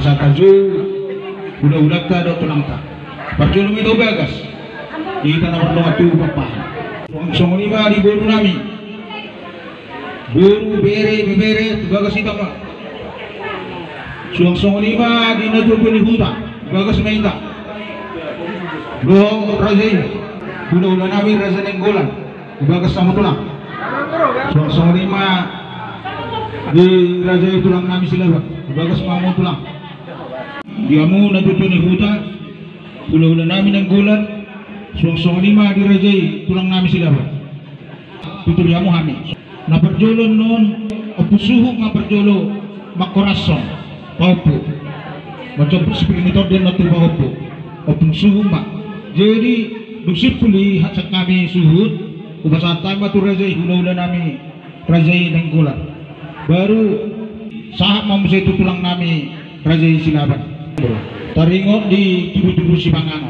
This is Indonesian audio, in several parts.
asa kaju udah ta do tulang ta parjulung itu bagas kita nomor dua tu papa langsung lima di buru nami buru bere bagas itu pak langsung lima di najul beli huta bagas mainta do rajai udah nami raja nenggolan bagas sama tulang langsung lima di raja tulang nami silawat bagas mau tulang diamu natutuni huta hula-hula nami nenggolan suang lima di raja tulang nami silawat tutur diamu hami na perjolo non opusuhu nga perjolo makorason paupu macam spiritual dan natur paupu opusuhu mak jadi dusip puli hatsak kami suhud ubasatan matur raja hula-hula nami raja nenggolan baru saat mau itu tulang nami raja silawat taringot di tubuh-tubuh si Bangano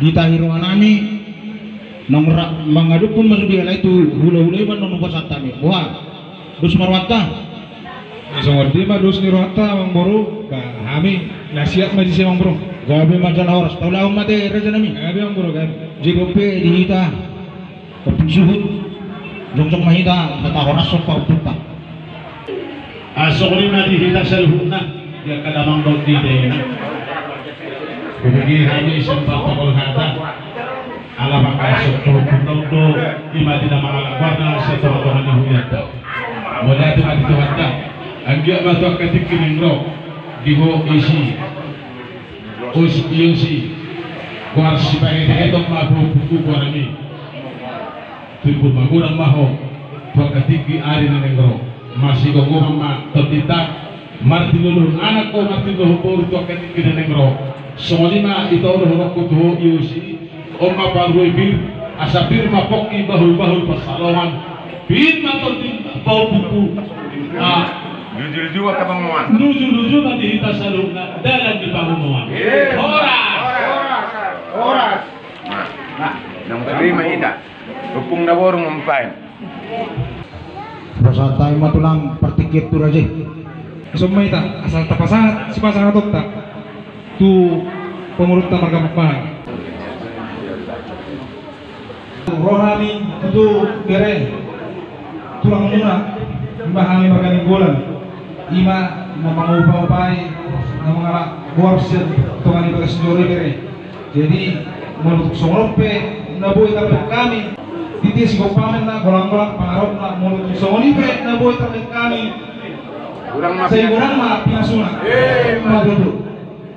di tahiruan nami nang mangadu pun masuk dia itu hula-hula man nang pasatami wah dus marwata songordi mah dus nirwata mang boru kami nasihat mah di mang bro gabe majalah horas taulah mate raja nami gabe mang bro gabe jigope di hita kepusuhut jongsong mahita kata horas sok paututa asok lima di hita selhutna dia kadamang dot di dena kubagi hani isang protokol hata ala pakai sok do ima tidak mengalak warna setelah Tuhan yang huyata mulai itu mati Tuhan dah anggia batu ketik kinengro diho isi kuar si pakai dehetok mahu buku kuarami tubuh magurang maho tua ketik di ari nenengro masih gogo mama totita marti lulun anak ko marti lo bor tua ketik di nenengro somolima itu orang kutuh isi Oma paroi bir asapir mapoki bahul pasalawan bin matotin bau buku nuju ka pamuan nuju nanti kita saluna dalam di pamuan oras nah nang terima ida upung na borong mampain basa tayo matulang partikit tu raja semua ita asal tapasat si pasang atok tak tu pengurut marga mampang rohani itu bere tulang muna bahami marga ninggolan ima mamangupay na mga warsen tungan ibaga senjore bere jadi menutup songrope nabuhi tapit kami ditis gopamen na golang-golang pangarap na menutup songonipe nabuhi tapit kami sa igurang ma pinasuna madudu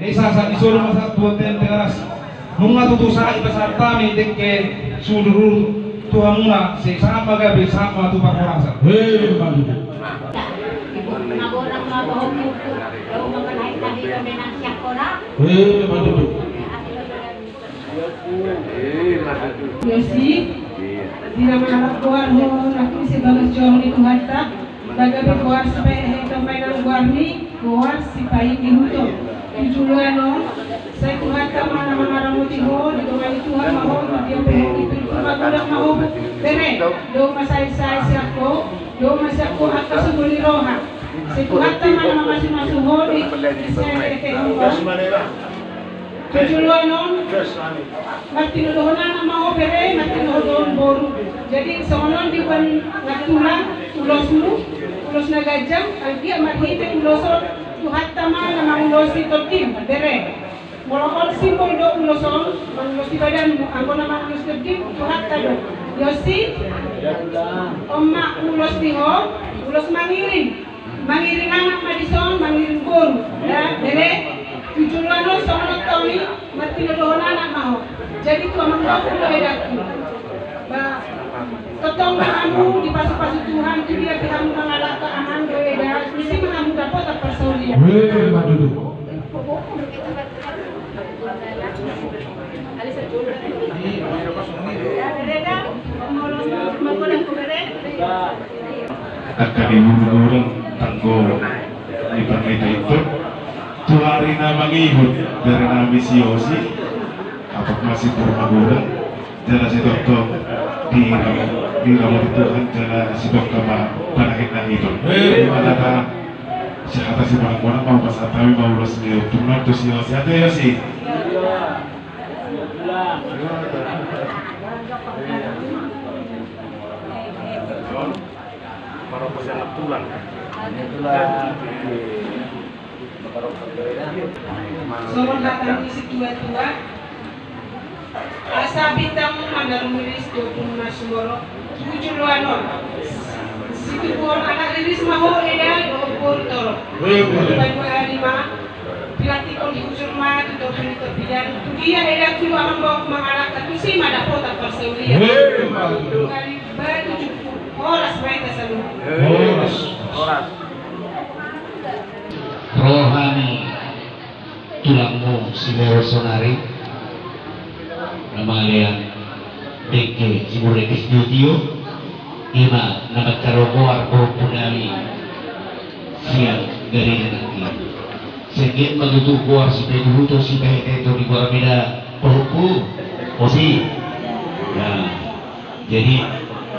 isa isuro masa tuwaten tegaras nung natutusa ipasar kami dekke sudurur tuhan muna si sama gabi sama tu pakorasa madudu Nagorang mga bahog po, daw mga naik tadi kami ng siyakora. madudu Yosi, di nama anak Tuhan ho, aku si bagus jauh di Tuhan tak, bagaimana kuar sampai kemainan kuar ni, kuar si bayi di hutan, di juluan saya Tuhan tak mana mengarang muti ho, di kemai Tuhan maho, dia pergi itu cuma kurang maho, bere, do masai siako, do masako akan sebuli roha, si Tuhan tak mana masih masuk ho di saya Kejuluan non, mati nudohonan na mau bere, mati nudohon boru. Jadi sonon di ban ngatulang, ulos na gajang, algi amarhite uloson, tuhat tama na mangulosi totim bere. Molokol simbol do uloson, mangulosi badan, anggo na mangulos totim, tuhat tado. Yosi, omma ulos diho, ulos mangiring anak madison, mangiring boru, ya bere. Tujuan lo sono Tony mati dohon anak mau jadi tu amang aku bedaku ba ketong kamu di pasu-pasu Tuhan tu dia kamu mengalah ke aman beda mesti kamu dapat apa saulia madudu akan ibu-ibu tanggo di pernita itu tuhari na mangihut dari nami si Yosi apa masih purmaguran jala si dokter di nama Tuhan jala si dokter ma panahit na itu mana ka siya ata si Barangona mau pasatawi mau ulos ni Tungna to si Yosi ate Yosi Soron datang isi tua-tua. Asa bintang mandarumiris dokun nasumoro. Tujuh luanon. Situ pun anak riris maho eda dokun toro. Baik lima. Pilati kon di ujur mah tu dokun itu pidan. Tu dia eda tu aman bawa mengarak tu si mada pota perseulia. Kali batu cukup. Horas mereka selalu. Horas. Rohani tulangmu Simero Sonari nama yang Beke Simurekis Jutio Ima nama Carogo Arko Punami siang dari nanti segit menutup kuar si Peguto si Pehete itu di Guarabeda Pohuku Osi nah jadi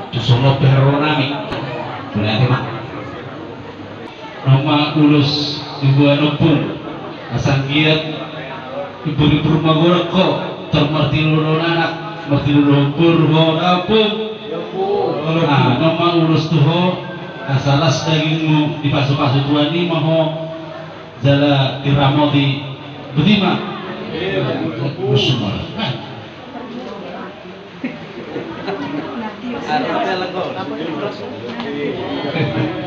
Tusono Peronami berarti mah nama ulus ibu anopun asang giat ibu rumah golok kok termerti lulun anak merti lulun purho apung nama ulus tuho asalas dagingmu di pasu-pasu tuan ini maho jala iramo di bedima musumar ada